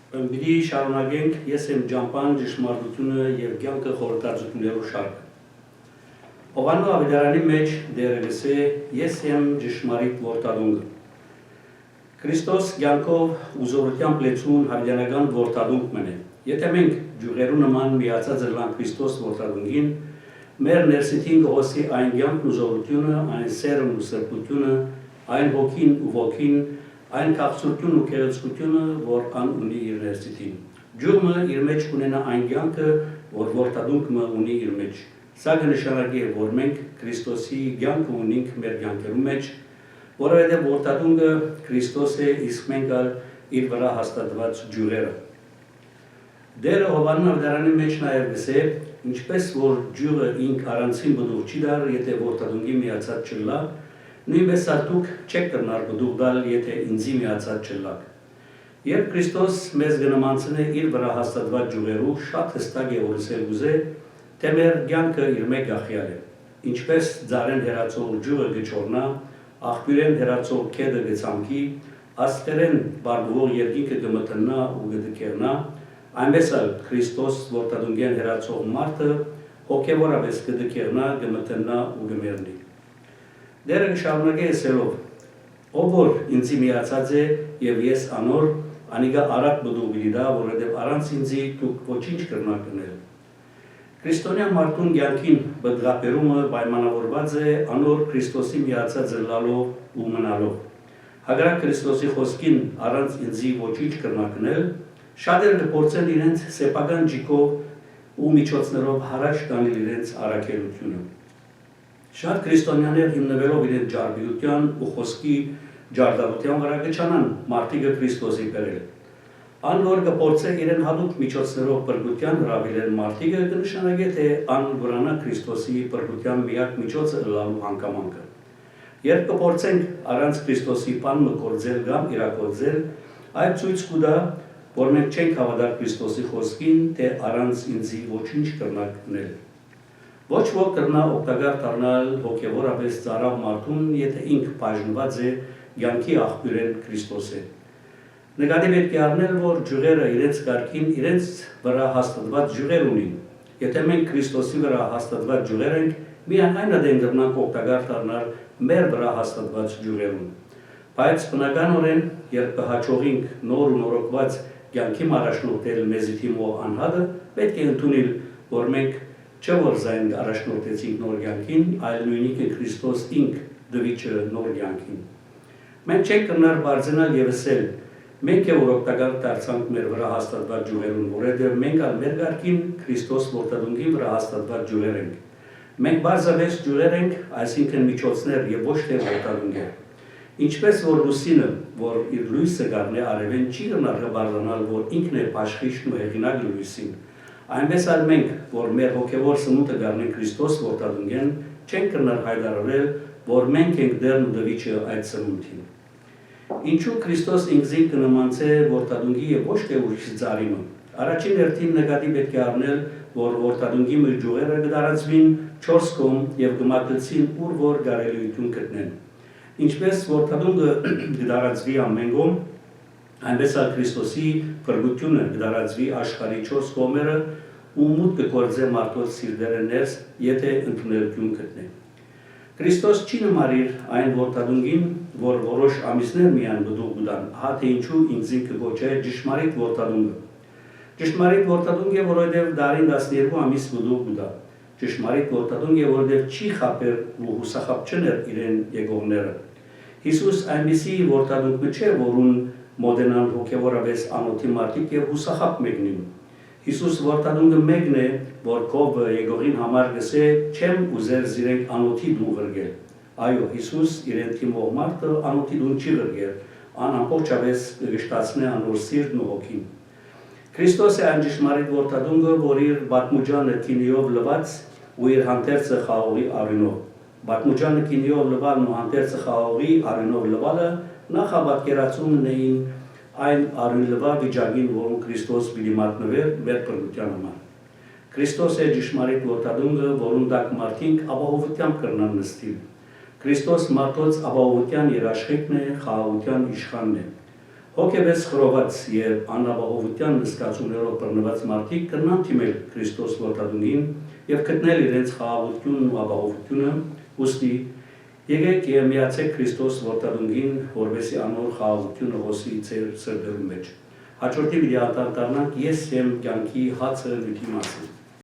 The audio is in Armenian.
Պիտի շարունակենք ես եմ ջամպան ճշմարտությունը եւ կյանքը խորհրդածություններով շարքը։ Հովանու ավետարանի մեջ դերևս է ես եմ ճշմարիտ որդադունգը։ Քրիստոս կյանքով ուզորությամբ լեցուն հավիտյանական որդադունգ մնե։ Եթե մենք ջուղերու նման միացած ըլլան Քրիստոս որդադունգին, մեր ներսիտին գոսի այն կյանքն ուզորությունը, այն սերն ու սրբությունը, այն հոգին ու ոգին, այն քաղցրություն ու քեղեցկությունը, որ ան ունի իր ներսիտին։ Ջուրմը իր մեջ ունենա այն կյանքը, որ որդադունքը ունի իր մեջ։ Սա կնշանակի, որ մենք Քրիստոսի կյանքը ունենք մեր կյանքերու մեջ, որովհետև որդադունքը Քրիստոս է, իսկ մենք իր վրա հաստատված ջուրերը։ Դերը Հովանու ավետարանի մեջ նաև գսե, ինչպես որ ջուրը ինք առանցին բդուղ չի դար, եթե որդադունգի միացած չլա, նույնպես դուք չեք կրնար բդուղ դալ, եթե ինձի միացած չլաք։ Երբ Քրիստոս մեզ կնմանցնե իր վրա հաստատված ջուրերու, շատ հստակ է որսել ուզե, թե մեր կյանքը իր մեկ ախյալ է։ Ինչպես ձարեն հերացող ջուրը գճորնա, աղբյուրեն հերացող քեդը գցամքի, աստղերեն բարգվող երկինքը կմտնա ու կդկերնա, այնպես էլ Քրիստոս որդադունգեն հերացող մարդը հոգևորապես կդկերնա, կմտնա ու կմեռնի։ Դերը կշարունակե ասելով, ով որ ինձի միացած է եւ ես անոր, անիգա արատ բդուղ գիդա, որովհետեւ առանց ինձի դուք ոչինչ կրնակ կնել։ Քրիստոնյա մարդուն կյանքին բդղապերումը պայմանավորված է անոր Քրիստոսի միացած ըլլալով ու մնալով։ Հակառակ Քրիստոսի խոսքին առանց ինձի ոչինչ կրնակ կնել, շատերը կփորձեն իրենց սեփական ջիկով ու միջոցներով հարաճ տանել իրենց առաքելությունը։ Շատ քրիստոնյաներ հիմնվելով իրենց ջարդության ու խոսքի ջարդարության վրա կչանան մարդիկը Քրիստոսի բերել։ Ան որ կփորձե իրեն հատուկ միջոցներով բրգության հրավիրել մարդիկը կնշանակի թե ան վրանա Քրիստոսի բրգության միակ միջոցը ըլլալու հանգամանքը։ Երբ կփորձենք առանց Քրիստոսի բանը գործել կամ իրագործել, այդ ցույց կտա, որ մենք չենք հավատալ Քրիստոսի խոսքին, թե առանց ինձի ոչինչ կրնակ կնել։ Ոչ ոք կրնա օգտակար դառնալ հոգևորապես ծարավ մարդուն, եթե ինքը բաժնված է կյանքի աղբյուրեն Քրիստոս է։ Նկատի պետք է առնել, որ ջուրերը իրենց կարգին իրենց վրա հաստատված ջուրեր ունին։ Եթե մենք Քրիստոսի վրա հաստատված ջուրեր ենք, միայն այն ադեն կրնանք օգտակար դառնալ մեր վրա հաստատված ջուրերուն։ Բայց բնականորեն, երբ կհաջողենք նոր ու նորոգված կյանքի առաջնորդել մեզի թիմով անհատը, պետք է ընդունել, որ մենք չէ որ զայն առաջնորդեցինք նոր կյանքին, այլ նույնիսկ Քրիստոս ինք դվիճը նոր կյանքին։ Մենք չենք կրնար բարձրանալ եւ ասել, մենք է որ օգտակար դարձանք մեր վրա հաստատված ջուրերուն, որովհետեւ մենք ալ մեր կարգին Քրիստոս որդադունգի վրա հաստատված ջուրեր ենք։ Մենք բարձրապես ջուրեր ենք, այսինքն միջոցներ եւ ոչ թե որդադունգեր։ Ինչպես որ լուսինը, որ իր լույսը գարնե արևեն չի գնալ բարձրանալ, որ ինքն է աշխիժն ու հեղինակը լույսին, այնպես էլ մենք, որ մեր հոգևոր սնունդը գարնեն Քրիստոս որդադունգեն, չենք կրնալ հայտարարել, որ մենք ենք դերն ու դվիճը այդ սնունդին։ Ինչու Քրիստոս ինքզին կնմանցե որդադունգի եւ ոչ թե ուրիշ ծարիմը։ Առաջին հերթին նկատի պետք է առնել, որ որդադունգի մեր ջուրերը կդարածվին 4 կողմ եւ կմատուցին ուր որ կարելիություն գտնեն։ Ինչպես որդադունգը կդարածվի ամեն կողմ, այնպես էլ Քրիստոսի փրկությունը կդարածվի աշխարհի 4 կողմերը ու մուտքը կորձե մարդոց սիրտերը ներս, եթե ընդունելություն գտնեն։ Քրիստոս չի նմանիր այն որդադունգին, որ որոշ ամիսներ միան բդուղ կտան, հա թե ինչու ինքզին կգոչե ճշմարիտ որդադունգը։ Ճշմարիտ որդադունգ է, որովհետև դարին 12 ամիս բդուղ կտա։ Ճշմարիտ որդադունգ է, որովհետև չի խապեր ու հուսախապ չներ իրեն եկողները։ Հիսուս այնպիսի որդադունգ չէ, որուն մոդենան հոգևորապես անոթի մարդիկ եւ հուսախապ մեկնին։ Հիսուս որդադունգը մեկն է, որ կովը եկողին համար գսե չեմ ուզեր զիրենք անոթի դու վրգել։ Այո, Հիսուս իրեն թիմող մարդը անոթի դու չի վրգել, ան ամբողջապես գշտացնե անոր սիրտն ու հոգին։ Քրիստոս է այն ճշմարիտ որդադունգը, որ իր բատմուջանը քինիով լված ու իր հանդերձը խաղողի արյունով։ Բատմուջանը քինիով լվալն ու հանդերձը խաղողի արյունով լվալը նախաբատկերացումն էին այն արյունլվա վիճակին, որում Քրիստոս պիտի մատնվեր մեր փրկության համար։ Քրիստոս է ճշմարիտ որդադունգը, որում դակ մարդիկ ապահովությամբ կրնան նստիլ։ Քրիստոս մարդոց ապահովության երաշխիքն է, խաղաղության իշխանն է։ Հոգևես խրոված եւ անապահովության զգացումներով բռնված մարդիկ կնան թիմել Քրիստոս որդադունին եւ գտնել իրենց խաղաղությունն ու ապահովությունը, ուստի եկեք եւ միացեք Քրիստոս որդադունին, որովհետեւ անոր խաղաղությունը ոսի ձեր սրբերում մեջ։ Հաջորդի վիդեոյում դառնանք ես եմ կյանքի հացը նյութի մասին։